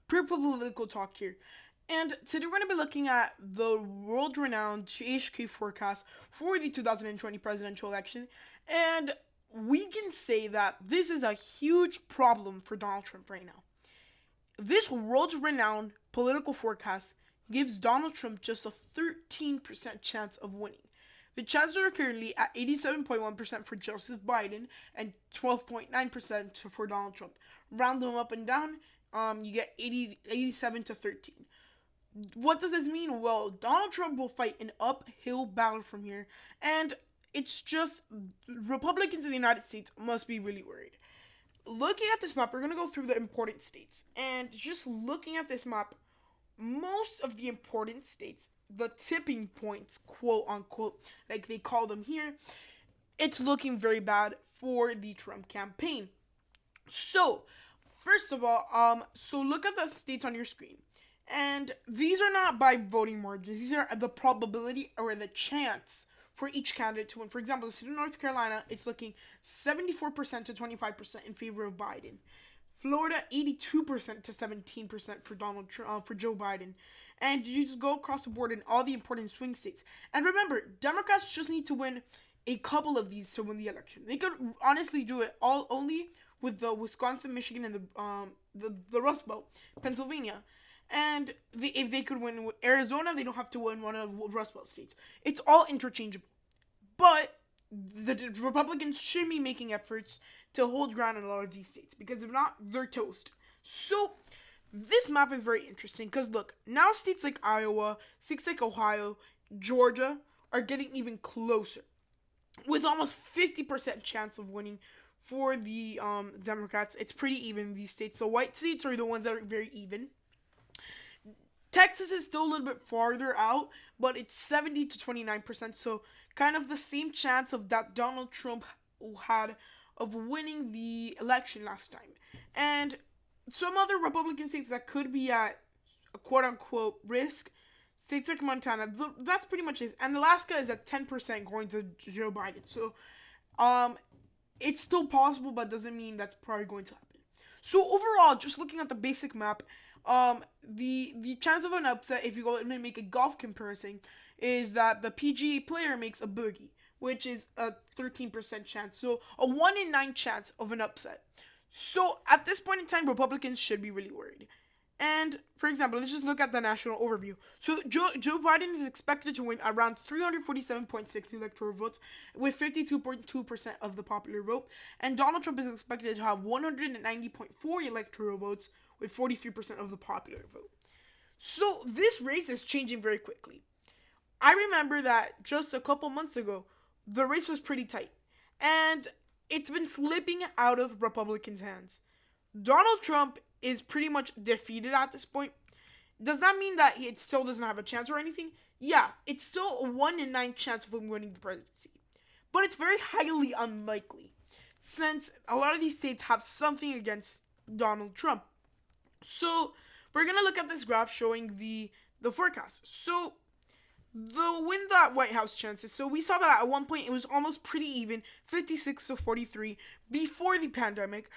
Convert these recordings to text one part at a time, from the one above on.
pure political talk here. And today we're going to be looking at the world-renowned JHK forecast for the 2020 presidential election. And we can say that this is a huge problem for Donald Trump right now. This world-renowned political forecast gives Donald Trump just a 13% chance of winning. The chances are currently at 87.1% for Joseph Biden and 12.9% for Donald Trump. Round them up and down, you get 87 to 13. What does this mean? Well, Donald Trump will fight an uphill battle from here, and it's just Republicans in the United States must be really worried. Looking at this map, we're going to go through the important states, and just looking at this map, most of the important states, the tipping points, quote unquote, like they call them here, it's looking very bad for the Trump campaign. So, first of all, so look at the states on your screen. And these are not by voting margins. These are the probability or the chance for each candidate to win. For example, the state of North Carolina, it's looking 74% to 25% in favor of Biden. Florida, 82% to 17% for Joe Biden. And you just go across the board in all the important swing states. And remember, Democrats just need to win a couple of these to win the election. They could honestly do it all only with the Wisconsin, Michigan, and the Rust Belt, Pennsylvania. And if they could win Arizona, they don't have to win one of the Rust Belt states. It's all interchangeable. But the Republicans should be making efforts to hold ground in a lot of these states, because if not, they're toast. So this map is very interesting because look, now states like Iowa, states like Ohio, Georgia are getting even closer, with almost 50% chance of winning for the Democrats. It's pretty even in these states. So white states are the ones that are very even. Texas is still a little bit farther out, but it's 70 to 29%, so kind of the same chance of that Donald Trump had of winning the election last time. And some other Republican states that could be at a quote-unquote risk, states like Montana, that's pretty much it. And Alaska is at 10% going to Joe Biden. So, it's still possible, but doesn't mean that's probably going to happen. So overall, just looking at the basic map, the chance of an upset, if you go and make a golf comparison, is that the PGA player makes a bogey, which is a 13% chance. So a 1 in 9 chance of an upset. So at this point in time, Republicans should be really worried. And for example, let's just look at the national overview. So Joe Biden is expected to win around 347.6 electoral votes with 52.2% of the popular vote. And Donald Trump is expected to have 190.4 electoral votes with 43% of the popular vote. So this race is changing very quickly. I remember that just a couple months ago, the race was pretty tight. And it's been slipping out of Republicans' hands. Donald Trump is pretty much defeated at this point. Does that mean that it still doesn't have a chance or anything? Yeah, it's still a 1 in 9 chance of him winning the presidency. But it's very highly unlikely, since a lot of these states have something against Donald Trump. So, we're going to look at this graph showing the forecast. So, the win that White House chances. So, we saw that at one point it was almost pretty even, 56 to 43, before the pandemic.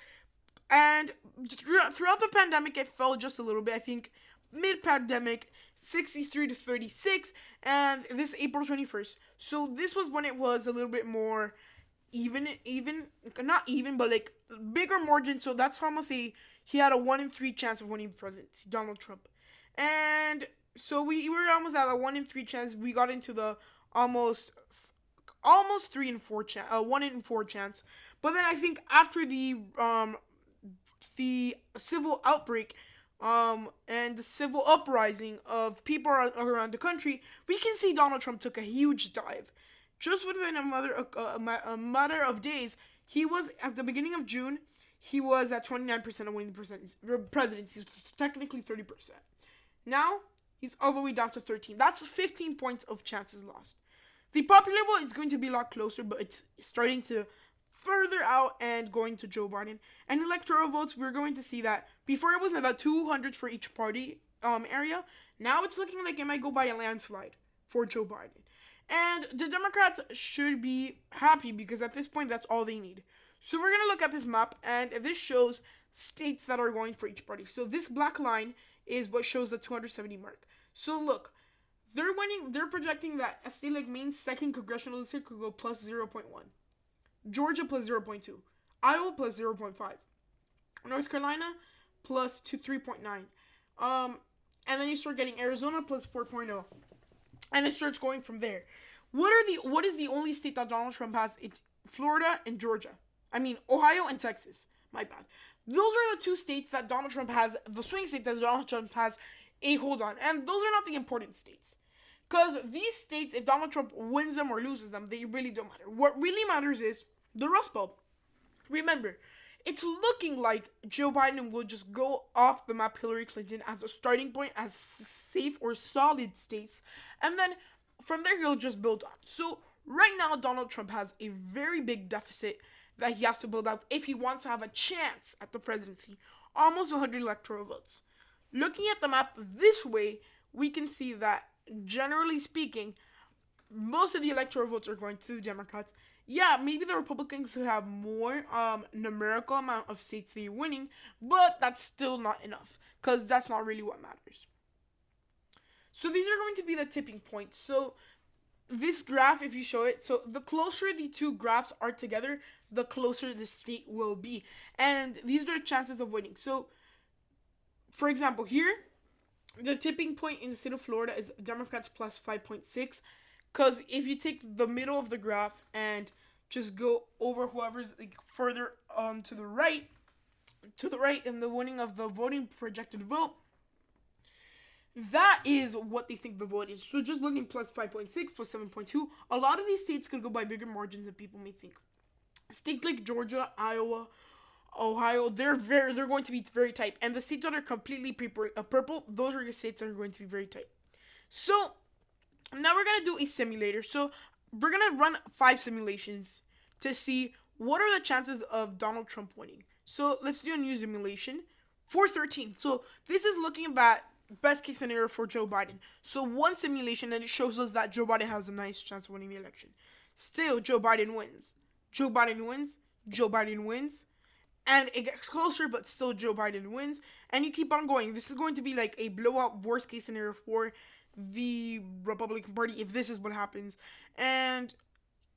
And throughout the pandemic, it fell just a little bit. I think mid-pandemic, 63 to 36, and this April 21st. So this was when it was a little bit more not even, but like bigger margin. So that's almost he had a 1 in 3 chance of winning the presidency, Donald Trump. And so we were almost at a 1 in 3 chance. We got into the almost 3 in 4 chance, 1 in 4 chance. But then I think after the civil outbreak and the civil uprising of people around the country, we can see Donald Trump took a huge dive. Just within a matter of days, he was, at the beginning of June, he was at 29% of winning the presidency, which is technically 30%. Now, he's all the way down to 13. That's 15 points of chances lost. The popular vote is going to be a lot closer, but it's starting to further out and going to Joe Biden. And electoral votes, we're going to see that before it was about 200 for each party area. Now it's looking like it might go by a landslide for Joe Biden. And the Democrats should be happy because at this point, that's all they need. So we're going to look at this map, and this shows states that are going for each party. So this black line is what shows the 270 mark. So look, they're projecting that a state like Maine's 2nd congressional district could go plus 0.1. Georgia plus 0.2. Iowa plus 0.5. North Carolina plus 3.9. And then you start getting Arizona plus 4.0. And it starts going from there. What is the only state that Donald Trump has? It's Florida and Georgia. I mean, Ohio and Texas. My bad. Those are the 2 states that Donald Trump has, the swing states that Donald Trump has a hold on. And those are not the important states. Because these states, if Donald Trump wins them or loses them, they really don't matter. What really matters is the Rust Belt. Remember, it's looking like Joe Biden will just go off the map Hillary Clinton as a starting point, as safe or solid states. And then from there, he'll just build up. So right now, Donald Trump has a very big deficit that he has to build up if he wants to have a chance at the presidency. Almost 100 electoral votes. Looking at the map this way, we can see that, generally speaking, most of the electoral votes are going to the Democrats. Yeah, maybe the Republicans have more numerical amount of states they're winning, but that's still not enough, because that's not really what matters. So these are going to be the tipping points. So this graph, if you show it, so the closer the 2 graphs are together, the closer the state will be. And these are the chances of winning. So, for example, here, the tipping point in the state of Florida is Democrats plus 5.6. Because if you take the middle of the graph and just go over whoever's like further to the right, and the winning of the voting projected vote, that is what they think the vote is. So just looking plus 5.6, plus 7.2, a lot of these states could go by bigger margins than people may think. States like Georgia, Iowa, Ohio, they're going to be very tight. And the states that are completely purple, those are the states that are going to be very tight. So now we're going to do a simulator. So we're going to run 5 simulations to see what are the chances of Donald Trump winning. So let's do a new simulation. 413. So this is looking at best case scenario for Joe Biden. So one simulation, and it shows us that Joe Biden has a nice chance of winning the election. Still, Joe Biden wins. Joe Biden wins. Joe Biden wins. And it gets closer, but still Joe Biden wins. And you keep on going. This is going to be like a blowout worst case scenario for the Republican Party if this is what happens. And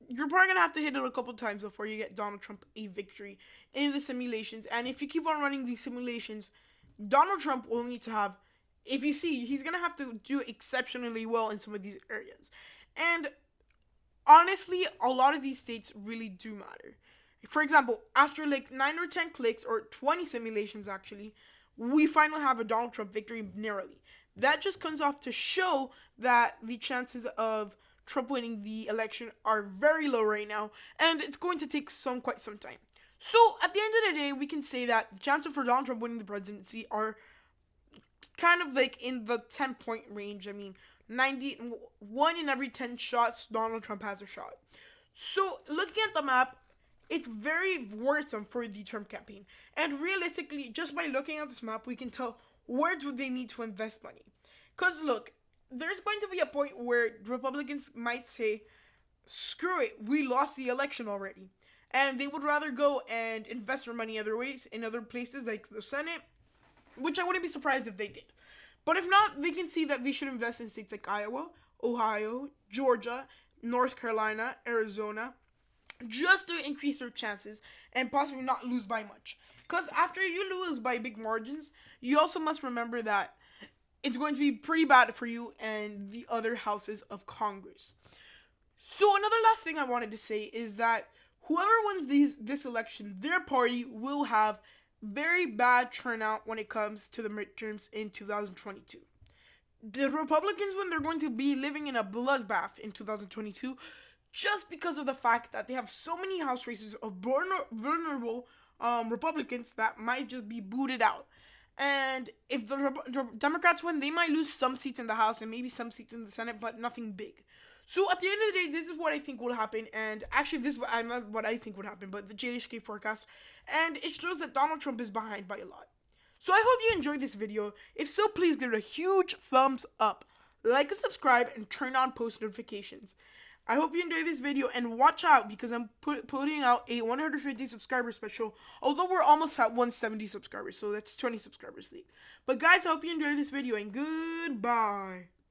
you're probably going to have to hit it a couple times before you get Donald Trump a victory in the simulations. And if you keep on running these simulations, Donald Trump will need to have, if you see, he's going to have to do exceptionally well in some of these areas. And honestly, a lot of these states really do matter. For example, after like 9 or 10 clicks, or 20 simulations actually, we finally have a Donald Trump victory narrowly. That just comes off to show that the chances of Trump winning the election are very low right now, and it's going to take quite some time. So, at the end of the day, we can say that the chances for Donald Trump winning the presidency are kind of like in the 10-point range. I mean, 1 in every 10 shots, Donald Trump has a shot. So, looking at the map, it's very worrisome for the Trump campaign. And realistically, just by looking at this map, we can tell where do they need to invest money. Because look, there's going to be a point where Republicans might say, screw it, we lost the election already. And they would rather go and invest their money other ways, in other places like the Senate, which I wouldn't be surprised if they did. But if not, they can see that they should invest in states like Iowa, Ohio, Georgia, North Carolina, Arizona, just to increase their chances and possibly not lose by much. Because after you lose by big margins, you also must remember that it's going to be pretty bad for you and the other houses of Congress. So another last thing I wanted to say is that whoever wins this election, their party will have very bad turnout when it comes to the midterms in 2022. The Republicans, when they're going to be living in a bloodbath in 2022, just because of the fact that they have so many House races of vulnerable Republicans that might just be booted out. And if the Democrats win, they might lose some seats in the House and maybe some seats in the Senate, but nothing big. So at the end of the day, this is what I think will happen. And actually, this is not what I think would happen, but the JHK forecast. And it shows that Donald Trump is behind by a lot. So I hope you enjoyed this video. If so, please give it a huge thumbs up. Like and subscribe and turn on post notifications. I hope you enjoyed this video, and watch out because I'm putting out a 150 subscriber special, although we're almost at 170 subscribers, so that's 20 subscribers late. But guys, I hope you enjoyed this video, and goodbye.